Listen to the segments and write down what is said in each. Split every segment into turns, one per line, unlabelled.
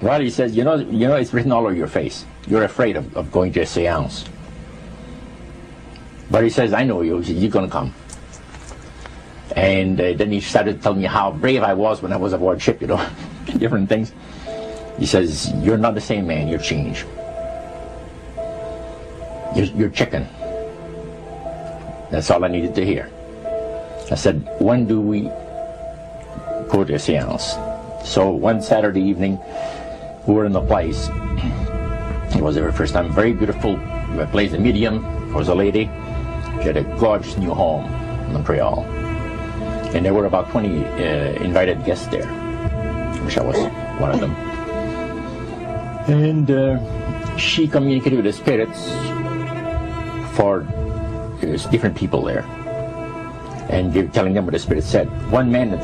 Well, he says, you know, it's written all over your face. You're afraid of going to a seance. But he says, I know you. He says, you're going to come. And then he started telling me how brave I was when I was aboard ship, you know, different things. He says, you're not the same man, you're changed. You're chicken. That's all I needed to hear. I said, when do we go to a seance? So one Saturday evening, we were in the place. It was our first time. Very beautiful place. The medium was a lady. She had a gorgeous new home in Montreal. And there were about 20 invited guests there, which I was one of them. And she communicated with the spirits for different people there. And they were telling them what the spirit said. One man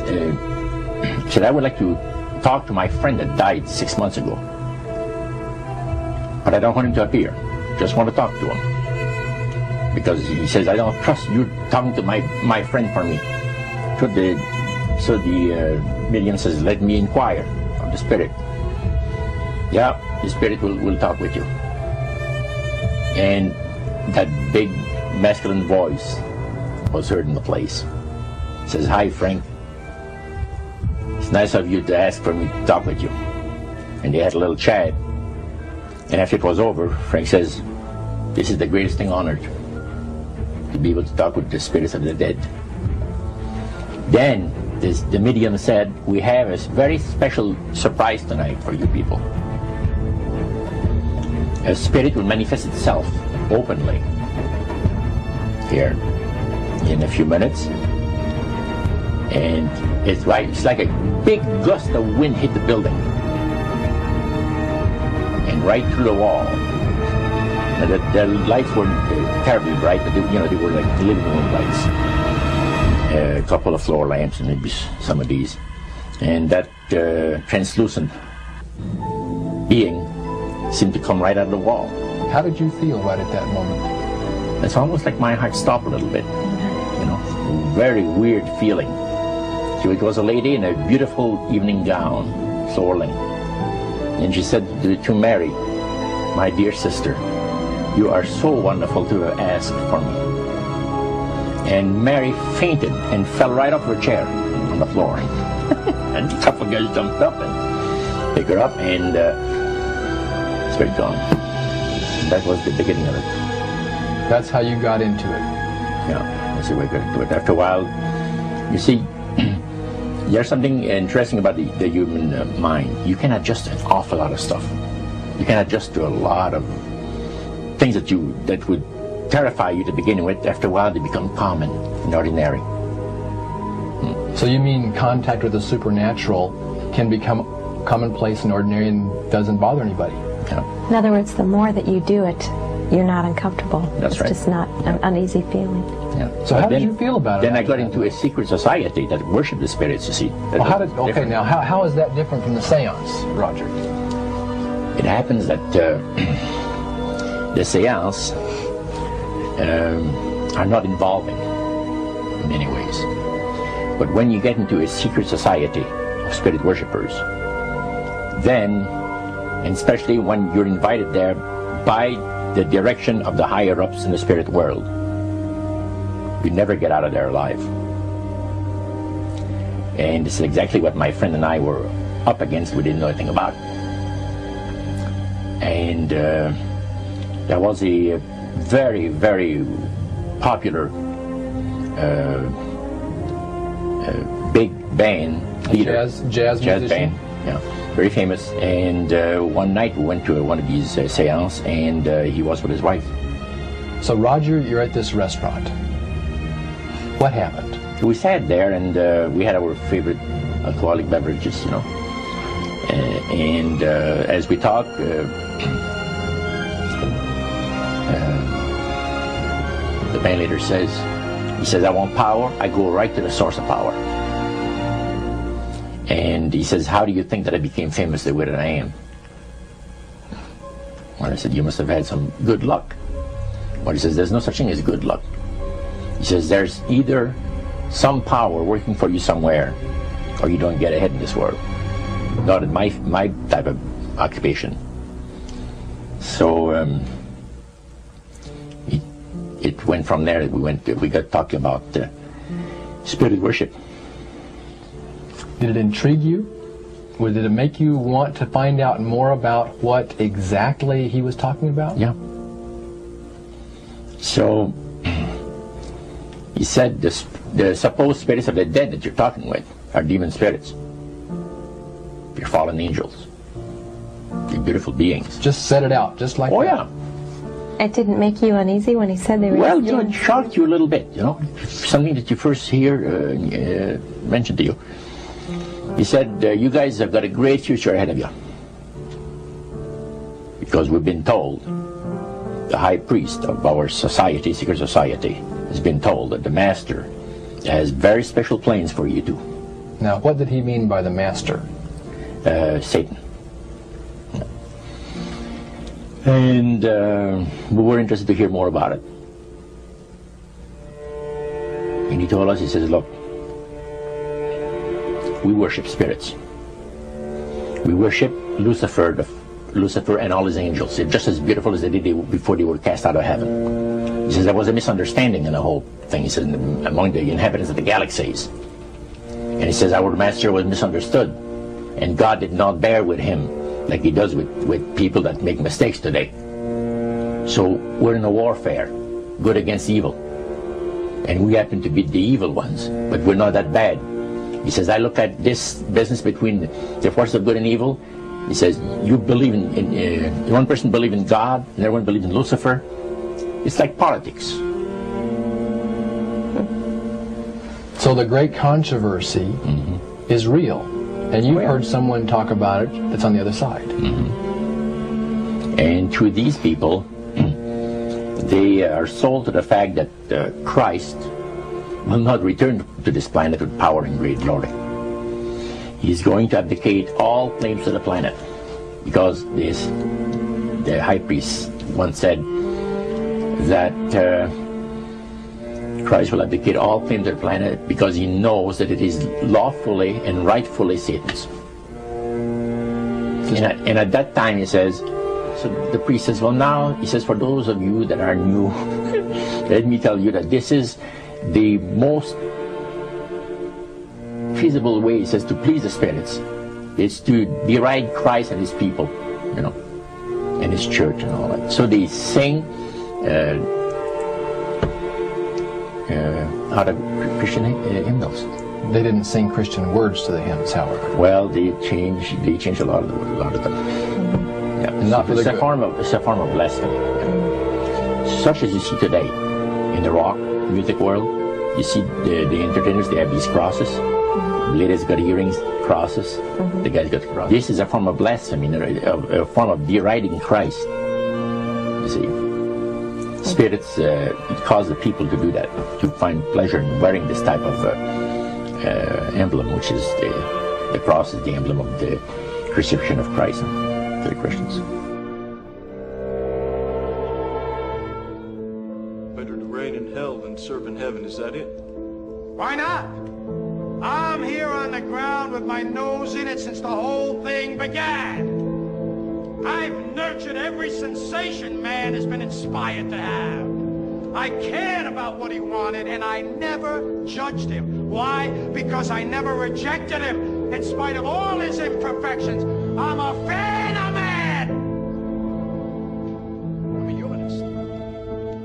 said, I would like to talk to my friend that died 6 months ago. But I don't want him to appear. Just want to talk to him. Because he says, I don't trust you talking to my friend for me. So the medium says, let me inquire of the spirit. Yeah, the spirit will talk with you. And that big masculine voice was heard in the place. It says, hi Frank. It's nice of you to ask for me to talk with you. And they had a little chat. And after it was over, Frank says, this is the greatest thing on earth, to be able to talk with the spirits of the dead. Then the medium said, we have a very special surprise tonight for you people. A spirit will manifest itself openly here in a few minutes. And it's like a big gust of wind hit the building. And right through the wall. Now the lights weren't terribly bright, but they were like living room lights. A couple of floor lamps and maybe some of these. And that translucent being seemed to come right out of the wall.
How did you feel right at that moment?
It's almost like my heart stopped a little bit. You know, very weird feeling. So it was a lady in a beautiful evening gown, swirling. And she said to Mary, my dear sister, you are so wonderful to have asked for me. And Mary fainted and fell right off her chair on the floor. And a couple of guys jumped up and picked her up, and spirit gone. And that was the beginning of it.
That's how you got into it.
Yeah, that's the way I got into it. After a while, you see, there's something interesting about the human mind. You can adjust an awful lot of stuff. You can adjust to a lot of things that would terrify you to begin with. After a while, they become common and ordinary.
So you mean contact with the supernatural can become commonplace and ordinary and doesn't bother anybody?
Yeah.
In other words, the more that you do it, you're not uncomfortable.
That's right.
It's just not an uneasy feeling.
Yeah.
So how did you feel about it?
Then I got into a secret society that worshiped the spirits, you see.
Well, how is that different from the seance, Roger?
It happens that the seance are not involving in many ways. But when you get into a secret society of spirit worshippers, then, and especially when you're invited there by the direction of the higher-ups in the spirit world, you never get out of there alive. And this is exactly what my friend and I were up against. We didn't know anything about. And there was a very, very popular big band leader.
Jazz
band. Yeah, very famous. And one night we went to one of these seances, and he was with his wife.
So Roger, you're at this restaurant. What happened?
We sat there, and we had our favorite alcoholic beverages, you know. And as we talked, the band leader says, I want power. I go right to the source of power. And he says, how do you think that I became famous the way that I am? Well, I said, you must have had some good luck. Well, he says, there's no such thing as good luck. He says, there's either some power working for you somewhere, or you don't get ahead in this world. Not in my type of occupation. So it went from there. We got talking about spirit worship.
Did it intrigue you? Or did it make you want to find out more about what exactly he was talking about?
Yeah. So he said the supposed spirits of the dead that you're talking with are demon spirits. They're fallen angels. They're beautiful beings.
Just set it out, just like
Oh,
that.
yeah.
It didn't make you uneasy when he said they were
Well,
demons?
it shocked you a little bit, something that you first hear mentioned to you. He said, you guys have got a great future ahead of you. Because we've been told, the high priest of our society, secret society, has been told that the master has very special plans for you too.
Now, what did he mean by the master?
Satan. And we were interested to hear more about it. And he told us, he says, look, we worship spirits. We worship Lucifer and all his angels. They're just as beautiful as they did before they were cast out of heaven. He says there was a misunderstanding in the whole thing. He says among the inhabitants of the galaxies. And he says our master was misunderstood. And God did not bear with him like he does with people that make mistakes today. So we're in a warfare, good against evil. And we happen to be the evil ones, but we're not that bad. He says, I look at this business between the forces of good and evil. He says, you believe in one person believes in God, and everyone believes in Lucifer. It's like politics.
So the great controversy is real. And you've heard someone talk about it that's on the other side.
And to these people, they are sold to the fact that Christ will not return to this planet with power and great glory. He's going to abdicate all claims to the planet, because the high priest once said that Christ will abdicate all claims to the planet because he knows that it is lawfully and rightfully Satan's. And at that time, he says, so the priest says, well, now, he says, for those of you that are new, let me tell you that this is the most feasible way, he says, to please the spirits. It's to deride Christ and his people, and his church and all that. So they sing out of Christian hymnals.
They didn't sing Christian words to the hymns, however.
Well, they changed a lot of them. Yeah.
And not for the good.
It's a form of blasphemy. Yeah. Such as you see today in the rock music world. You see the entertainers, they have these crosses. The ladies got earrings, crosses. The guys got crosses. This is a form of blasphemy, a form of deriding Christ. You see. Spirits cause the people to do that, to find pleasure in wearing this type of emblem, which is the cross is the emblem of the crucifixion of Christ to the Christians.
Better to reign in hell than serve in heaven, is that it?
Why not? I'm here on the ground with my nose in it since the whole thing began. I've nurtured every sensation man has been inspired to have. I cared about what he wanted, and I never judged him. Why? Because I never rejected him. In spite of all his imperfections, I'm a fan of man. I'm a humanist.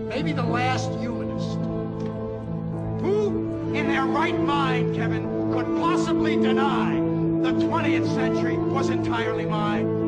Maybe the last humanist. Who, in their right mind, Kevin, could possibly deny the 20th century was entirely mine?